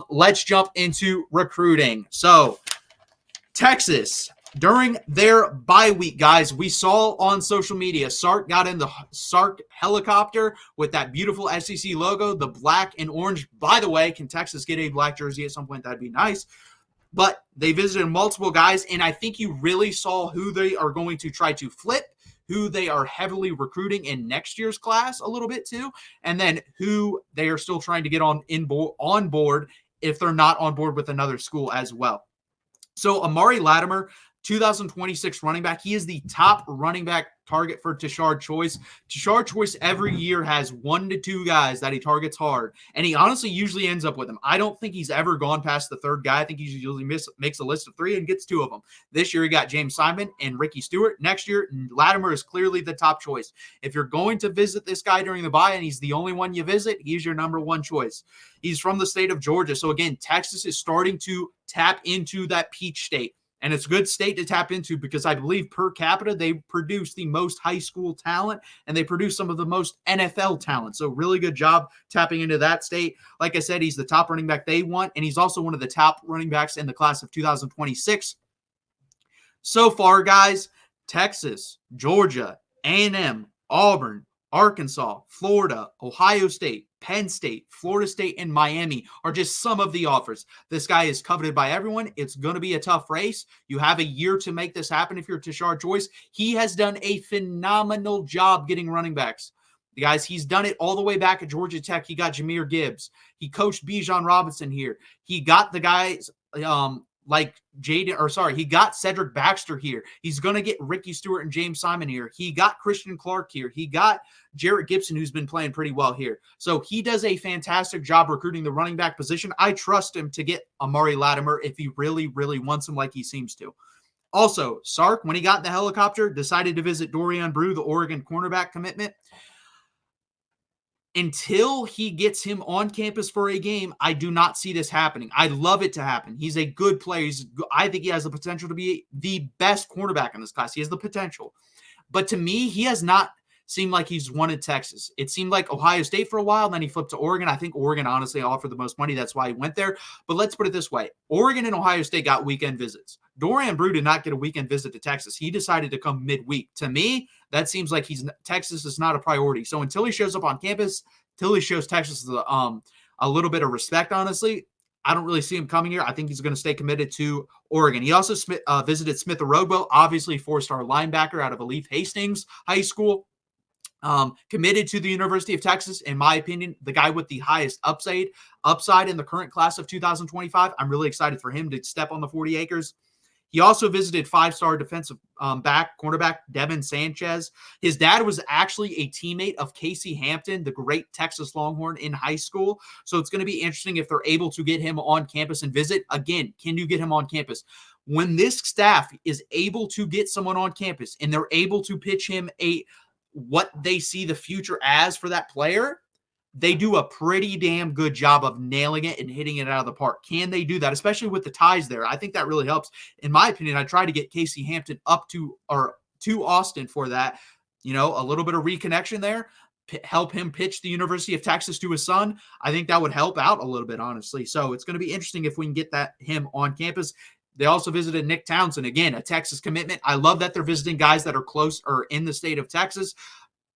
Let's jump into recruiting. So, Texas, during their bye week, guys, we saw on social media, Sark got in the Sark helicopter with that beautiful SEC logo, the black and orange. By the way, can Texas get a black jersey at some point? That'd be nice. But they visited multiple guys, and I think you really saw who they are going to try to flip, who they are heavily recruiting in next year's class a little bit too, and then who they are still trying to get on board if they're not on board with another school as well. So Amari Latimer, 2026 running back. He is the top running back target for Tashard Choice. Tashard Choice every year has 1 to 2 guys that he targets hard, and he honestly usually ends up with them. I don't think he's ever gone past the third guy. I think he usually makes a list of 3 and gets 2 of them. This year he got James Simon and Ricky Stewart. Next year, Latimer is clearly the top choice. If you're going to visit this guy during the bye and he's the only one you visit, he's your number 1 choice. He's from the state of Georgia. So again, Texas is starting to tap into that peach state. And it's a good state to tap into because I believe per capita, they produce the most high school talent and they produce some of the most NFL talent. So really good job tapping into that state. Like I said, he's the top running back they want, and he's also one of the top running backs in the class of 2026. So far, guys, Texas, Georgia, A&M, Auburn, Arkansas, Florida, Ohio State, Penn State, Florida State, and Miami are just some of the offers. This guy is coveted by everyone. It's going to be a tough race. You have a year to make this happen if you're Tashard Choice. He has done a phenomenal job getting running backs. Guys, he's done it all the way back at Georgia Tech. He got Jahmyr Gibbs. He coached Bijan Robinson here. He got the guys he got Cedric Baxter here. He's going to get Ricky Stewart and James Simon here. He got Christian Clark here. He got Jarrett Gibson, who's been playing pretty well here. So he does a fantastic job recruiting the running back position. I trust him to get Amari Latimer if he really, really wants him like he seems to. Also, Sark, when he got in the helicopter, decided to visit Dorian Brew, the Oregon cornerback commitment. Until he gets him on campus for a game, I do not see this happening. I'd love it to happen. He's a good player. I think he has the potential to be the best cornerback in this class. He has the potential. But to me, he has not seemed like he's wanted Texas. It seemed like Ohio State for a while, then he flipped to Oregon. I think Oregon honestly offered the most money. That's why he went there. But let's put it this way. Oregon and Ohio State got weekend visits. Dorian Brew did not get a weekend visit to Texas. He decided to come midweek. To me, that seems like Texas is not a priority. So until he shows up on campus, until he shows Texas a little bit of respect, honestly, I don't really see him coming here. I think he's going to stay committed to Oregon. He also visited Smith Orogbo, obviously 4-star linebacker out of Elif Hastings High School. Committed to the University of Texas, in my opinion, the guy with the highest upside in the current class of 2025. I'm really excited for him to step on the 40 acres. He also visited 5-star defensive cornerback Devin Sanchez. His dad was actually a teammate of Casey Hampton, the great Texas Longhorn in high school. So it's going to be interesting if they're able to get him on campus and visit. Again, can you get him on campus? When this staff is able to get someone on campus and they're able to pitch him what they see the future as for that player, they do a pretty damn good job of nailing it and hitting it out of the park. Can they do that? Especially with the ties there. I think that really helps. In my opinion, I try to get Casey Hampton up to Austin for that. A little bit of reconnection there. Help him pitch the University of Texas to his son. I think that would help out a little bit, honestly. So it's going to be interesting if we can get him on campus. They also visited Nick Townsend, again, a Texas commitment. I love that they're visiting guys that are close or in the state of Texas,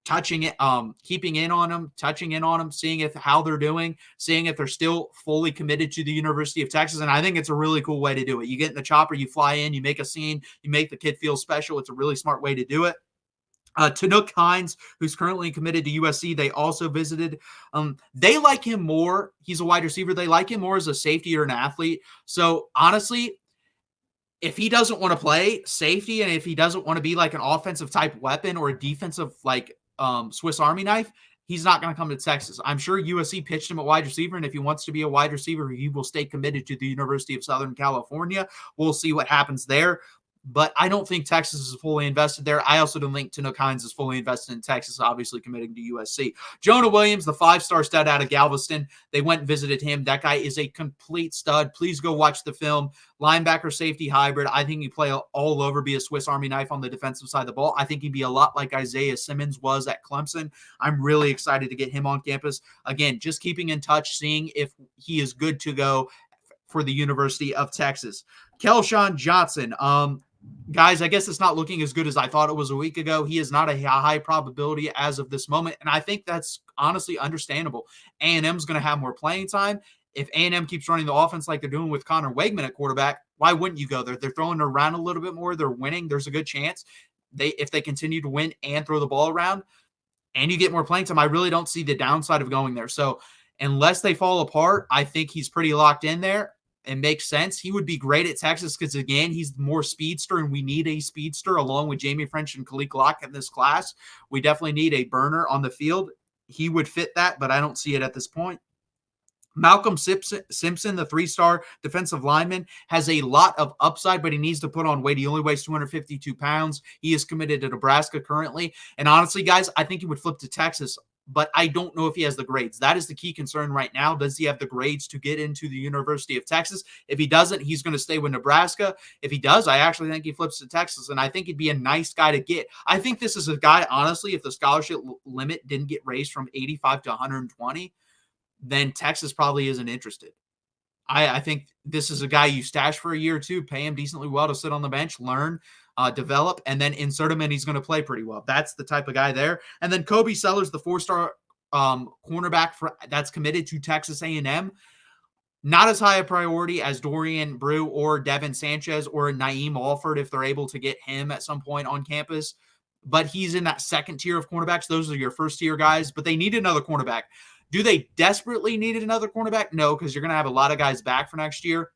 touching it, keeping in on them, touching in on them, seeing how they're doing, seeing if they're still fully committed to the University of Texas. And I think it's a really cool way to do it. You get in the chopper, you fly in, you make a scene, you make the kid feel special. It's a really smart way to do it. Tanook Hines, who's currently committed to USC, they also visited. They like him more. He's a wide receiver. They like him more as a safety or an athlete. So honestly, if he doesn't want to play safety and if he doesn't want to be like an offensive type weapon or a defensive Swiss Army knife, he's not going to come to Texas. I'm sure USC pitched him at wide receiver, and if he wants to be a wide receiver, he will stay committed to the University of Southern California. We'll see what happens there. But I don't think Texas is fully invested there. I also don't think Tanook Hines is fully invested in Texas, obviously committing to USC. Jonah Williams, the 5-star stud out of Galveston, they went and visited him. That guy is a complete stud. Please go watch the film. Linebacker, safety hybrid. I think he play all over, be a Swiss Army knife on the defensive side of the ball. I think he'd be a lot like Isaiah Simmons was at Clemson. I'm really excited to get him on campus. Again, just keeping in touch, seeing if he is good to go for the University of Texas. Kelshawn Johnson. Guys, I guess it's not looking as good as I thought it was a week ago. He is not a high probability as of this moment, and I think that's honestly understandable. A&M's going to have more playing time. If A&M keeps running the offense like they're doing with Connor Wegman at quarterback, why wouldn't you go there? They're throwing around a little bit more. They're winning. There's a good chance if they continue to win and throw the ball around and you get more playing time, I really don't see the downside of going there. So unless they fall apart, I think he's pretty locked in there. It makes sense. He would be great at Texas because, again, he's more speedster, and we need a speedster along with Jamie French and Khalil Glock in this class. We definitely need a burner on the field. He would fit that, but I don't see it at this point. Malcolm Simpson, the 3-star defensive lineman, has a lot of upside, but he needs to put on weight. He only weighs 252 pounds. He is committed to Nebraska currently. And honestly, guys, I think he would flip to Texas, but I don't know if he has the grades. That is the key concern right now. Does he have the grades to get into the University of Texas? If he doesn't, he's going to stay with Nebraska. If he does, I actually think he flips to Texas, and I think he'd be a nice guy to get. I think this is a guy, honestly, if the scholarship limit didn't get raised from 85 to 120, then Texas probably isn't interested. I think this is a guy you stash for a year or two, pay him decently well to sit on the bench, learn, develop, and then insert him, and he's going to play pretty well. That's the type of guy there. And then Kobe Sellers, the 4-star cornerback that's committed to Texas A&M. Not as high a priority as Dorian Brew or Devin Sanchez or Naeem Alford if they're able to get him at some point on campus. But he's in that second tier of cornerbacks. Those are your first tier guys, but they need another cornerback. Do they desperately need another cornerback? No, because you're going to have a lot of guys back for next year.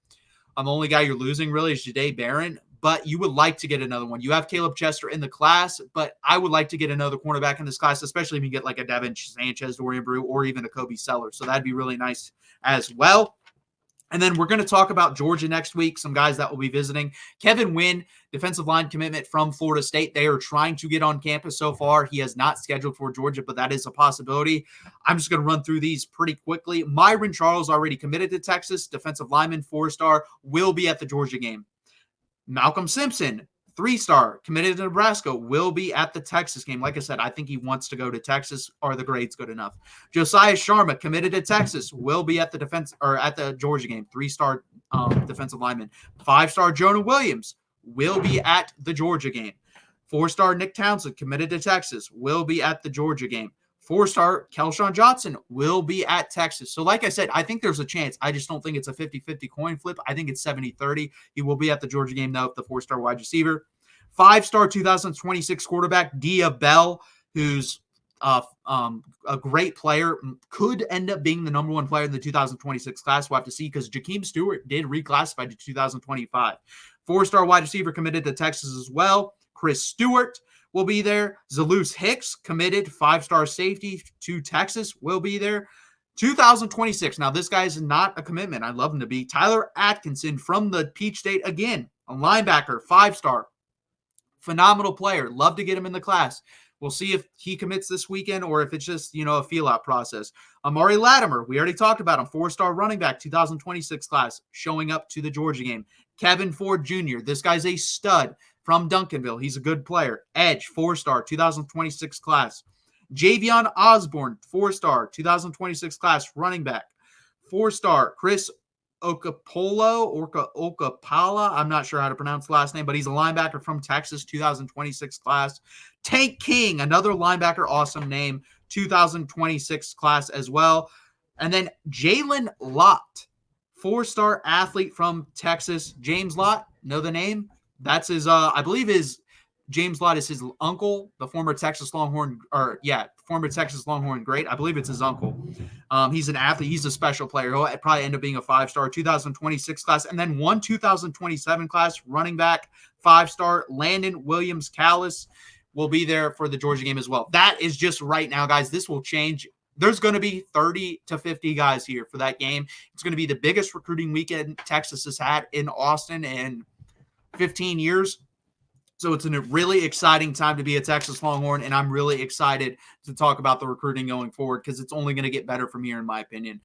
The only guy you're losing really is Jahdae Barron, but you would like to get another one. You have Caleb Chester in the class, but I would like to get another cornerback in this class, especially if you get like a Devin Sanchez, Dorian Brew, or even a Kobe Sellers. So that'd be really nice as well. And then we're going to talk about Georgia next week, some guys that will be visiting. Kevin Wynn, defensive line commitment from Florida State. They are trying to get on campus so far. He has not scheduled for Georgia, but that is a possibility. I'm just going to run through these pretty quickly. Myron Charles already committed to Texas. Defensive lineman, 4-star, will be at the Georgia game. Malcolm Simpson, 3-star, committed to Nebraska, will be at the Texas game. Like I said, I think he wants to go to Texas. Are the grades good enough? Josiah Sharma, committed to Texas, will be at the Georgia game. 3-star defensive lineman. 5-star Jonah Williams will be at the Georgia game. 4-star Nick Townsend, committed to Texas, will be at the Georgia game. 4-star Kelshawn Johnson will be at Texas. So like I said, I think there's a chance. I just don't think it's a 50-50 coin flip. I think it's 70-30. He will be at the Georgia game, though, the 4-star wide receiver. 5-star 2026 quarterback, Dia Bell, who's a great player, could end up being the number 1 player in the 2026 class. We'll have to see because Jakeem Stewart did reclassify to 2025. 4-star wide receiver committed to Texas as well. Chris Stewart will be there. Zalous Hicks, committed 5-star safety to Texas, will be there. 2026. Now, this guy is not a commitment. I'd love him to be. Tyler Atkinson from the Peach State, again, a linebacker, 5-star. Phenomenal player. Love to get him in the class. We'll see if he commits this weekend or if it's just, a feel-out process. Amari Latimer, we already talked about him, 4-star running back, 2026 class, showing up to the Georgia game. Kevin Ford Jr., this guy's a stud from Duncanville. He's a good player. Edge, 4-star, 2026 class. Javion Osborne, 4-star, 2026 class, running back. 4-star, Chris Okapala. I'm not sure how to pronounce the last name, but he's a linebacker from Texas, 2026 class. Tank King, another linebacker, awesome name, 2026 class as well. And then Jalen Lott, 4-star athlete from Texas. James Lott, know the name? That's his, I believe James Lott is his uncle, the former Texas Longhorn great. I believe it's his uncle. He's an athlete. He's a special player. He'll probably end up being a 5-star 2026 class. And then 2027 class, running back, 5-star, Landon Williams Callis will be there for the Georgia game as well. That is just right now, guys. This will change. There's going to be 30 to 50 guys here for that game. It's going to be the biggest recruiting weekend Texas has had in Austin in 15 years. So it's a really exciting time to be a Texas Longhorn, and I'm really excited to talk about the recruiting going forward because it's only going to get better from here, in my opinion.